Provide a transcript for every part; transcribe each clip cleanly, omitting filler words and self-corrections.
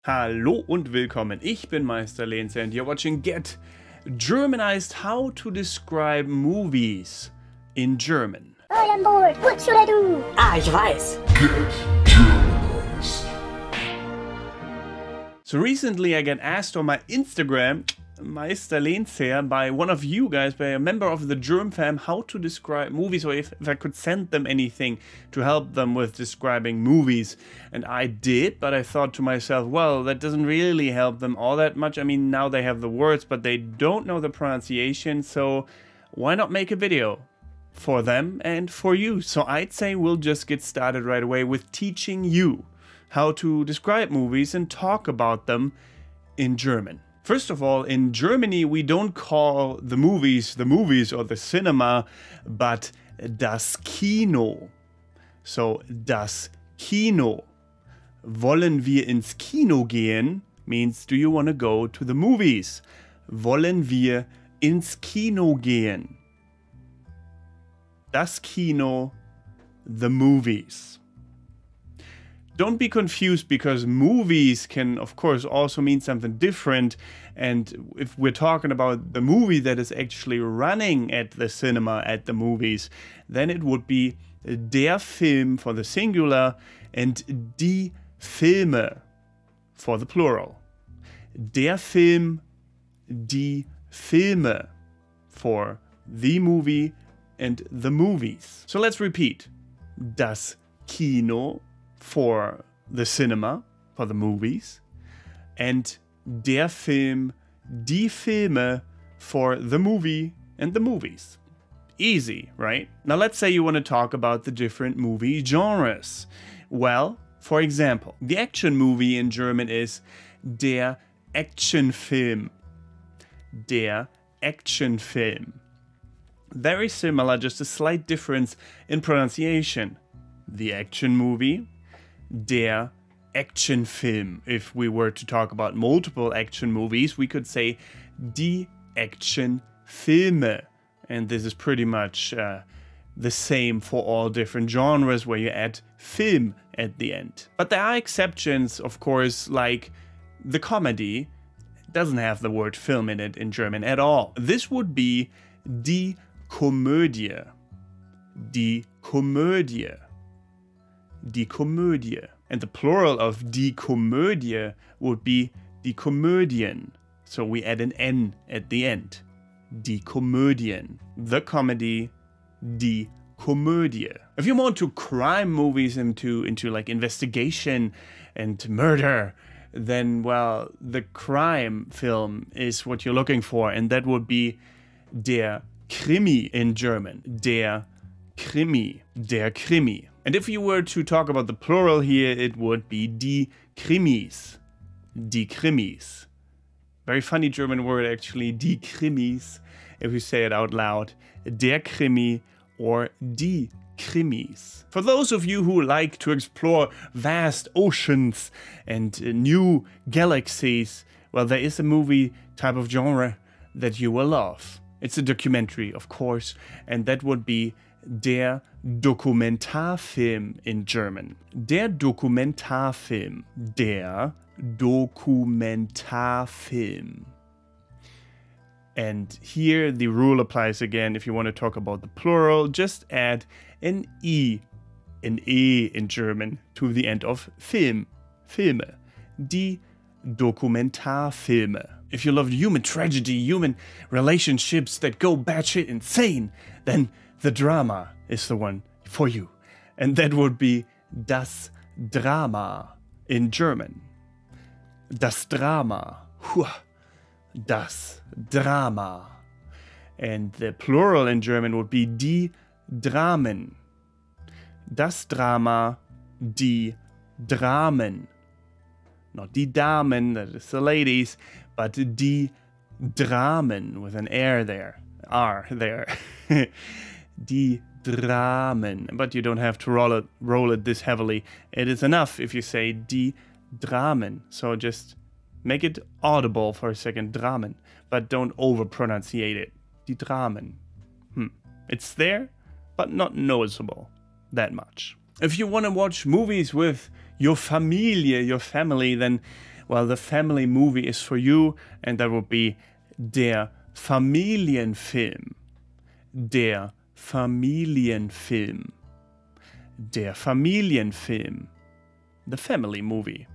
Hallo und willkommen, ich bin Meister Lenz and you're watching Get Germanized, how to describe movies in German. I am bored, what should I do? Ich weiß. Get Germanized. So recently I got asked on my Instagram, Meister Lenz here, by one of you guys, by a member of the Germ fam, how to describe movies, or if I could send them anything to help them with describing movies. And I did, but I thought to myself, well, that doesn't really help them all that much. I mean, now they have the words, but they don't know the pronunciation, so why not make a video for them and for you? So I'd say we'll just get started right away with teaching you how to describe movies and talk about them in German. First of all, in Germany, we don't call the movies or the cinema, but das Kino. So, das Kino. Wollen wir ins Kino gehen means, do you want to go to the movies? Wollen wir ins Kino gehen? Das Kino, the movies. Don't be confused, because movies can, of course, also mean something different. And if we're talking about the movie that is actually running at the cinema, at the movies, then it would be der Film for the singular and die Filme for the plural. Der Film, die Filme for the movie and the movies. So let's repeat. Das Kino for the cinema, for the movies, and der Film, die Filme for the movie and the movies. Easy, right? Now let's say you want to talk about the different movie genres. Well, for example, the action movie in German is der Actionfilm. Der Actionfilm. Very similar, just a slight difference in pronunciation. The action movie, der Actionfilm. If we were to talk about multiple action movies, we could say die Actionfilme. And this is pretty much the same for all different genres where you add film at the end. But there are exceptions, of course, like the comedy doesn't have the word film in it in German at all. This would be die Komödie. Die Komödie. Die Komödie. And the plural of die Komödie would be die Komödien. So we add an N at the end. Die Komödien. The comedy, die Komödie. If you want to crime movies into like investigation and murder, then, well, the crime film is what you're looking for, and that would be der Krimi in German. Der Krimi. Der Krimi. And if you were to talk about the plural here, it would be die Krimis. Die Krimis. Very funny German word, actually, die Krimis, if you say it out loud. Der Krimi or die Krimis. For those of you who like to explore vast oceans and new galaxies, well, there is a movie type of genre that you will love. It's a documentary, of course, and that would be der Dokumentarfilm in German. Der Dokumentarfilm. Der Dokumentarfilm. And here the rule applies again. If you want to talk about the plural, just add an E in German to the end of Film. Filme. Die Dokumentarfilme. If you love human tragedy, human relationships that go batshit insane, then the drama is the one for you. And that would be das Drama in German. Das Drama. Das Drama. And the plural in German would be die Dramen. Das Drama, die Dramen. Not die Damen, that is the ladies, but die Dramen with an R there. R there. Die Dramen. But you don't have to roll it this heavily. It is enough if you say die Dramen. So just make it audible for a second, Dramen. But don't over-pronunciate it. Die Dramen. It's there, but not noticeable that much. If you want to watch movies with your Familie, your family, then Well, the family movie is for you, and that would be der Familienfilm. Der Familienfilm. Der Familienfilm. The family movie.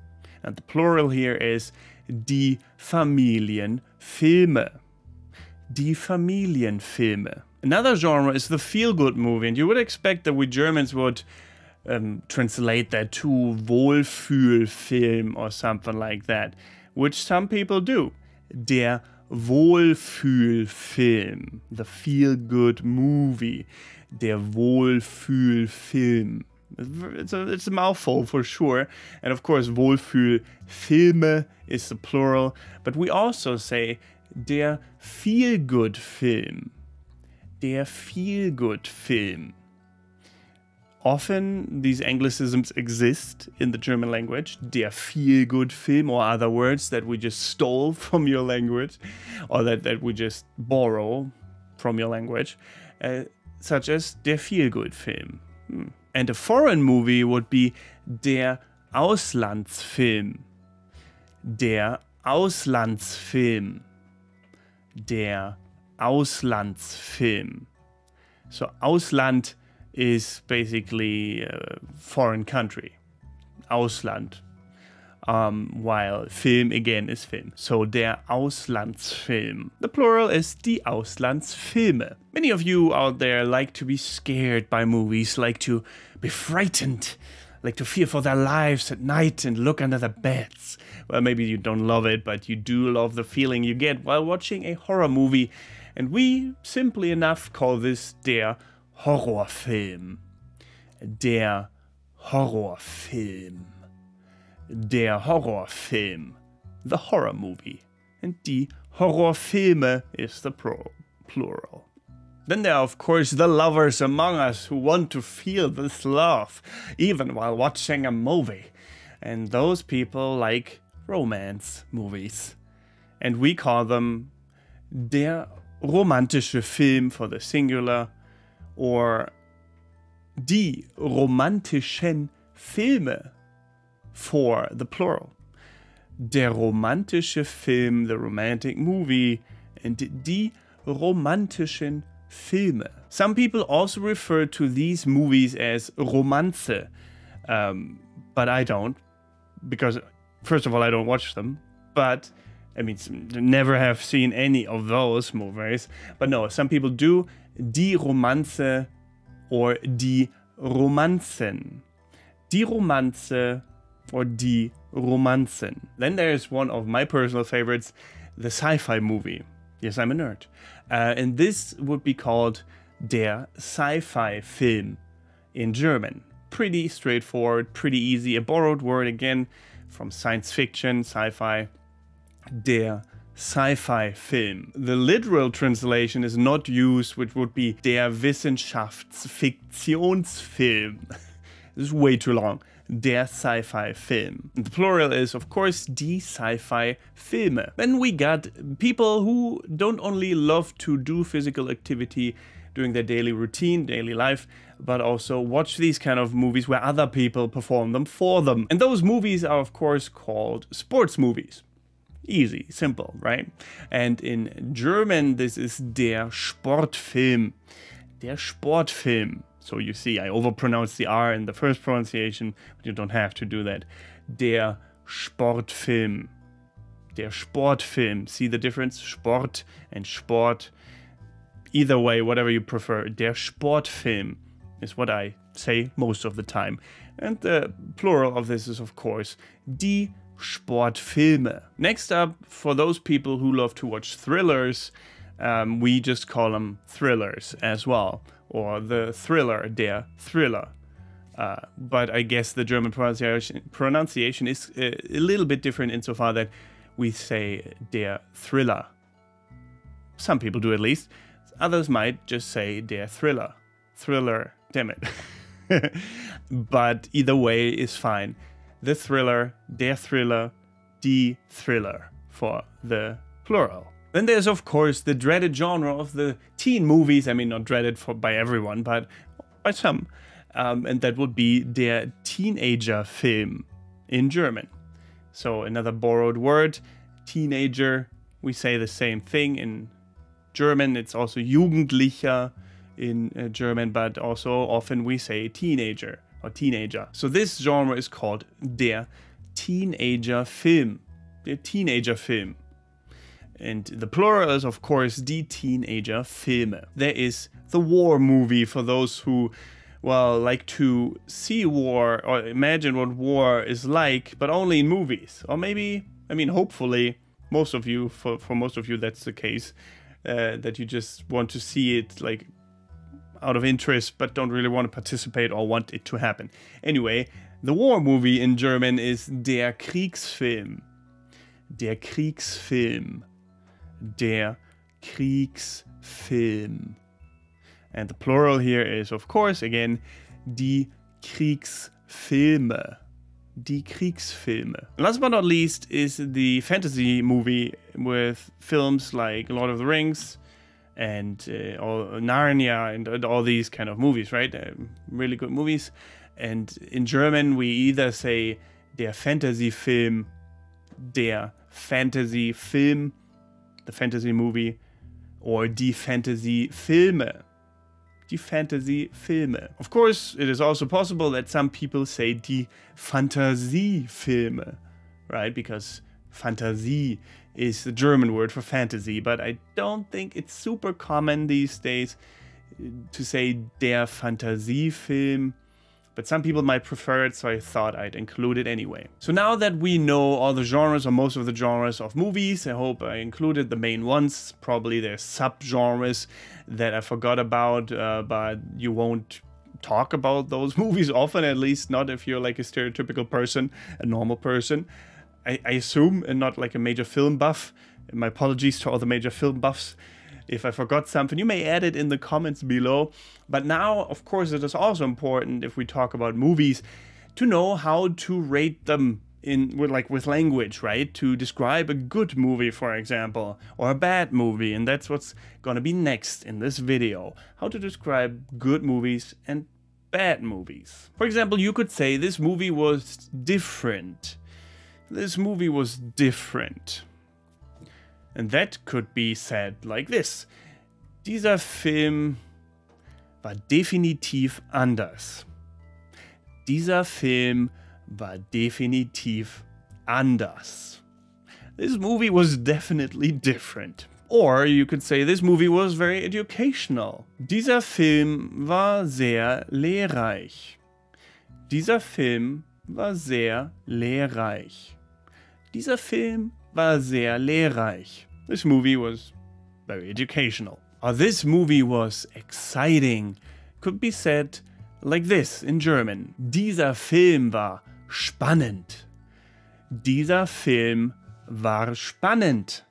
And the plural here is die Familienfilme. Die Familienfilme. Another genre is the feel-good movie, and you would expect that we Germans would translate that to Wohlfühlfilm or something like that, which some people do. Der Wohlfühlfilm, the feel-good movie, der Wohlfühlfilm. It's a mouthful for sure, and of course Wohlfühlfilme is the plural, but we also say der feel-good Film. Der feel-good Film. Often these Anglicisms exist in the German language, der feel-good Film, or other words that we just stole from your language, or that we just borrow from your language, such as der feel-good Film. And a foreign movie would be der Auslandsfilm. Der Auslandsfilm. Der Auslandsfilm. So Ausland is basically a foreign country. Ausland. While Film again is Film. So der Auslandsfilm. The plural is die Auslandsfilme. Many of you out there like to be scared by movies, like to be frightened, like to fear for their lives at night and look under their beds. Well, maybe you don't love it, but you do love the feeling you get while watching a horror movie. And we, simply enough, call this der Horrorfilm. Der Horrorfilm. Der Horrorfilm. The horror movie. And die Horrorfilme is the plural. Then there are, of course, the lovers among us who want to feel this love, even while watching a movie. And those people like romance movies. And we call them der romantische Film for the singular, or die romantischen Filme for the plural. Der romantische Film, the romantic movie, and die romantischen Filme. Some people also refer to these movies as Romanze, but I don't, because first of all I don't watch them, but I mean, never have seen any of those movies, but no, some people do. Die Romanze or die Romanzen. Die Romanze or die Romanzen. Then there's one of my personal favorites, the Sci-Fi movie. Yes, I'm a nerd. And this would be called der Sci-Fi Film in German. Pretty straightforward, pretty easy. A borrowed word again from science fiction, sci-fi. Der Sci-Fi Film. The literal translation is not used, which would be der Wissenschaftsfiktionsfilm. This is way too long. Der Sci-Fi Film. The plural is, of course, die Sci-Fi Filme. Then we got people who don't only love to do physical activity during their daily routine, daily life, but also watch these kind of movies where other people perform them for them. And those movies are, of course, called sports movies. Easy, simple, right? And in German, this is der Sportfilm. Der Sportfilm. So you see, I overpronounced the R in the first pronunciation, but you don't have to do that. Der Sportfilm. Der Sportfilm. See the difference? Sport and Sport. Either way, whatever you prefer. Der Sportfilm is what I say most of the time. And the plural of this is, of course, die Sportfilme. Next up, for those people who love to watch thrillers, we just call them thrillers as well. Or the thriller, der Thriller. But I guess the German pronunciation is a little bit different insofar that we say der Thriller. Some people do at least. Others might just say der Thriller. Thriller, damn it. But either way is fine. The thriller, der Thriller, die Thriller for the plural. Then there's, of course, the dreaded genre of the teen movies. I mean, not dreaded by everyone, but by some. And that would be der Teenager-Film in German. So another borrowed word, teenager. We say the same thing in German. It's also Jugendlicher in German, but also often we say teenager or teenager. So this genre is called der Teenager-Film. Der Teenager-Film. And the plural is, of course, die Teenager-Filme. There is the war movie for those who, well, like to see war or imagine what war is like, but only in movies. Or maybe, I mean, hopefully, most of you, for most of you, that's the case, that you just want to see it like out of interest, but don't really want to participate or want it to happen. Anyway, the war movie in German is der Kriegsfilm. Der Kriegsfilm. Der Kriegsfilm. And the plural here is, of course, again, die Kriegsfilme. Die Kriegsfilme. Last but not least is the fantasy movie with films like Lord of the Rings and all Narnia and all these kind of movies, right? Really good movies. And in German, we either say der Fantasy-Film, der Fantasy-Film, the fantasy movie, or die Fantasy-Filme. Die Fantasy-Filme. Of course, it is also possible that some people say die Fantasiefilme, right? Because Fantasie is the German word for fantasy, but I don't think it's super common these days to say der Fantasiefilm. But some people might prefer it, so I thought I'd include it anyway. So now that we know all the genres or most of the genres of movies, I hope I included the main ones. Probably there's sub-genres that I forgot about, but you won't talk about those movies often, at least not if you're like a stereotypical person, a normal person. I assume, and not like a major film buff. My apologies to all the major film buffs. If I forgot something, you may add it in the comments below. But now, of course, it is also important if we talk about movies to know how to rate them with language, right? To describe a good movie, for example, or a bad movie. And that's what's gonna be next in this video. How to describe good movies and bad movies. For example, you could say this movie was different. This movie was different. And that could be said like this. Dieser Film war definitiv anders. Dieser Film war definitiv anders. This movie was definitely different. Or you could say this movie was very educational. Dieser Film war sehr lehrreich. Dieser Film war sehr lehrreich. Dieser Film war sehr lehrreich. This movie was very educational. Or this movie was exciting. Could be said like this in German. Dieser Film war spannend. Dieser Film war spannend.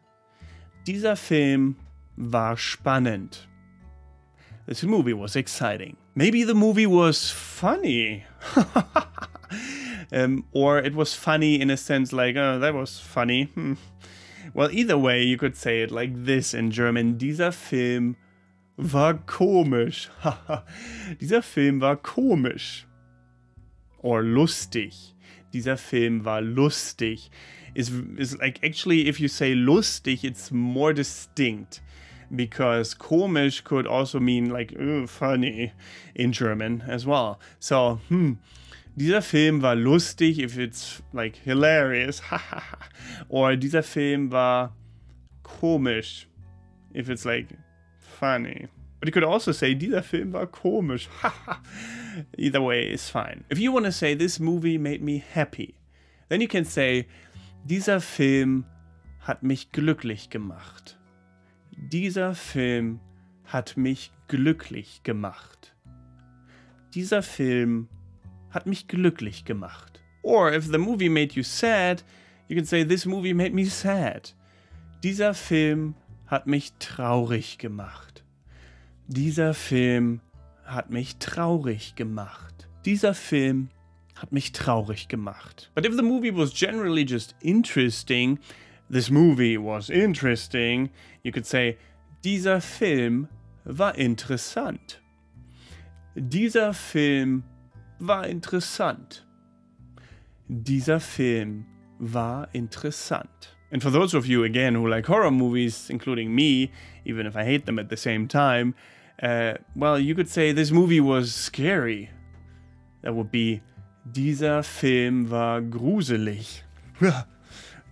Dieser Film war spannend. This movie was exciting. Maybe the movie was funny. Or it was funny in a sense like, oh, that was funny. Well, either way, you could say it like this in German. Dieser Film war komisch. Dieser Film war komisch. Or lustig. Dieser Film war lustig. Is like, actually, if you say lustig, it's more distinct. Because komisch could also mean like, funny in German as well. So, dieser Film war lustig if it's like hilarious. Or dieser Film war komisch if it's like funny. But you could also say dieser Film war komisch. Either way is fine. If you want to say this movie made me happy, then you can say dieser Film hat mich glücklich gemacht. Dieser Film hat mich glücklich gemacht. Dieser Film hat mich glücklich gemacht. Or if the movie made you sad, you can say this movie made me sad. Dieser Film hat mich traurig gemacht. Dieser Film hat mich traurig gemacht. Dieser Film hat mich traurig gemacht. But if the movie was generally just interesting, this movie was interesting, you could say, dieser Film war interessant. Dieser Film war interessant. Dieser Film war interessant. And for those of you, again, who like horror movies, including me, even if I hate them at the same time, well, you could say this movie was scary. That would be, dieser Film war gruselig.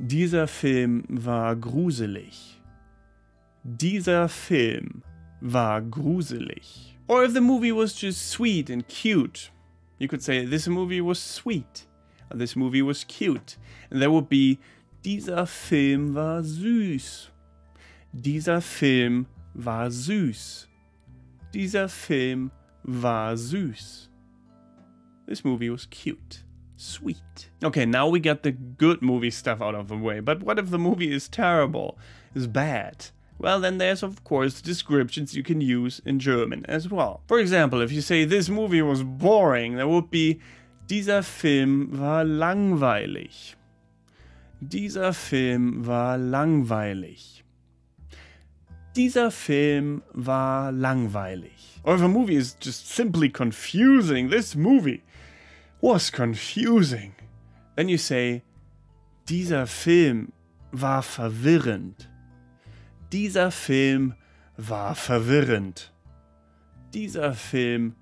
Dieser Film war gruselig. Dieser Film war gruselig. Or if the movie was just sweet and cute, you could say this movie was sweet. Or this movie was cute. And that would be, dieser Film war süß. Dieser Film war süß. Dieser Film war süß. This movie was cute. Sweet. Okay, now we got the good movie stuff out of the way. But what if the movie is terrible? Is bad? Well, then there's of course descriptions you can use in German as well. For example, if you say this movie was boring, that would be, dieser Film war langweilig. Dieser Film war langweilig. Dieser Film war langweilig. Or if a movie is just simply confusing, this movie was confusing, then you say, dieser Film war verwirrend. Dieser Film war verwirrend. Dieser Film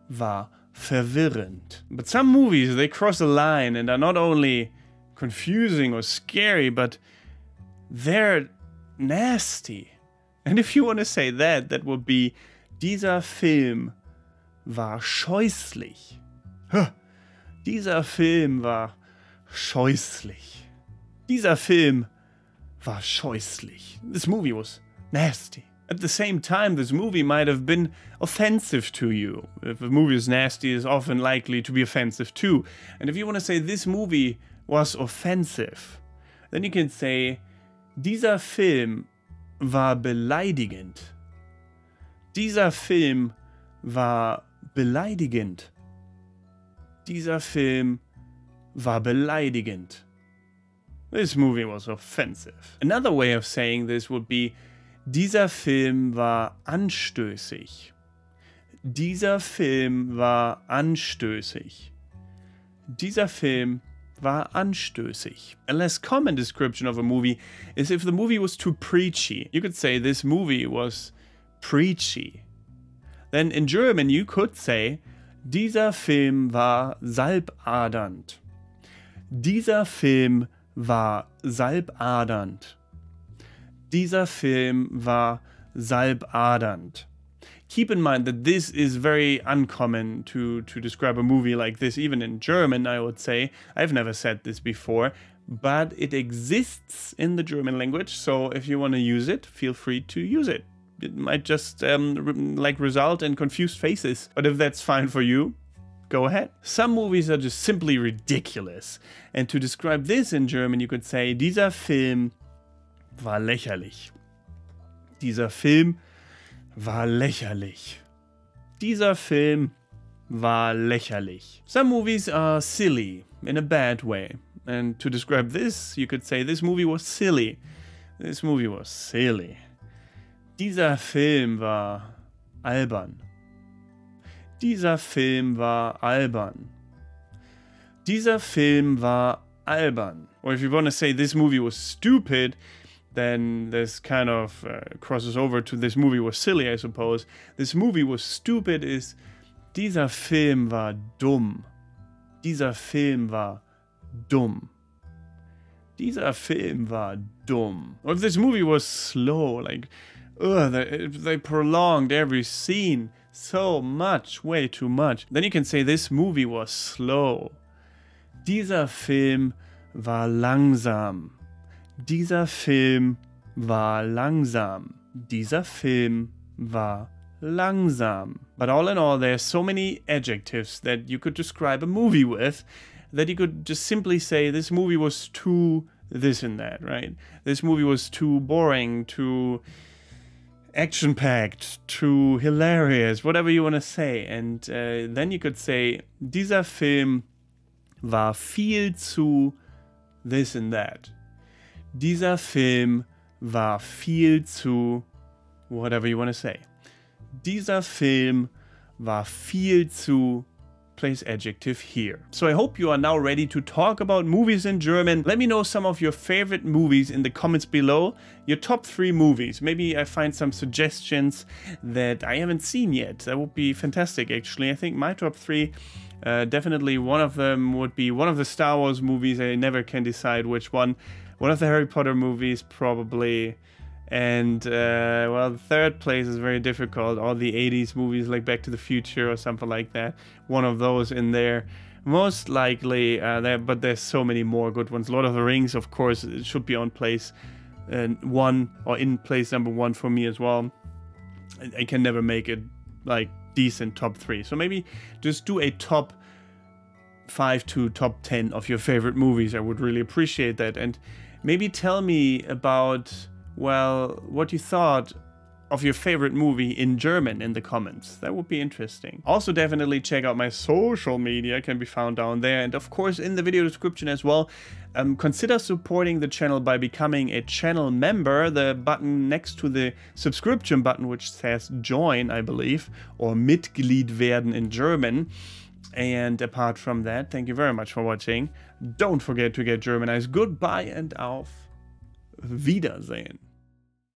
war verwirrend. But some movies, they cross a line and are not only confusing or scary, but they're nasty. And if you want to say that, that would be, dieser Film war scheußlich. Dieser Film war scheußlich. Dieser Film war scheußlich. This movie was nasty. At the same time, this movie might have been offensive to you. If a movie is nasty, it's often likely to be offensive too. And if you want to say this movie was offensive, then you can say, dieser Film war beleidigend. Dieser Film war beleidigend. Dieser Film war beleidigend. This movie was offensive. Another way of saying this would be, dieser Film war anstößig. Dieser Film war anstößig. Dieser Film war anstößig. A less common description of a movie is if the movie was too preachy. You could say this movie was preachy. Then in German you could say, dieser Film war salbadernd. Dieser Film war salbadernd. Dieser Film war salbadernd. Keep in mind that this is very uncommon to describe a movie like this, even in German, I would say. I've never said this before, but it exists in the German language, so if you want to use it, feel free to use it. It might just result in confused faces, but if that's fine for you, go ahead. Some movies are just simply ridiculous, and to describe this in German, you could say, dieser Film war lächerlich. Dieser Film war lächerlich. Dieser Film war lächerlich. Some movies are silly in a bad way. And to describe this, you could say this movie was silly. This movie was silly. Dieser Film war albern. Dieser Film war albern. Dieser Film war albern. Or if you want to say this movie was stupid, then this kind of crosses over to this movie was silly, I suppose. This movie was stupid is, dieser Film war dumm. Dieser Film war dumm. Dieser Film war dumm. Or if this movie was slow, like, they prolonged every scene so much, way too much, then you can say this movie was slow. Dieser Film war langsam. Dieser Film war langsam. Dieser Film war langsam. But all in all, there are so many adjectives that you could describe a movie with that you could just simply say this movie was too this and that, right? This movie was too boring, too action-packed, too hilarious, whatever you want to say. And then you could say, dieser Film war viel zu this and that. Dieser Film war viel zu whatever you want to say. Dieser Film war viel zu place adjective here. So I hope you are now ready to talk about movies in German. Let me know some of your favorite movies in the comments below. Your top 3 movies. Maybe I find some suggestions that I haven't seen yet. That would be fantastic, actually. I think my top 3, definitely one of them would be one of the Star Wars movies. I never can decide which one. One of the Harry Potter movies, probably. And, well, the third place is very difficult. All the 80s movies like Back to the Future or something like that. One of those in there. Most likely, but there's so many more good ones. Lord of the Rings, of course, it should be on place 1 or in place number 1 for me as well. I can never make it like decent top 3. So maybe just do a top 5 to top 10 of your favorite movies. I would really appreciate that. And maybe tell me about, well, what you thought of your favorite movie in German in the comments. That would be interesting. Also, definitely check out my social media, can be found down there. And of course, in the video description as well. Consider supporting the channel by becoming a channel member. The button next to the subscription button, which says join, I believe, or Mitglied werden in German. And apart from that, thank you very much for watching. Don't forget to get Germanized. Goodbye and auf Wiedersehen.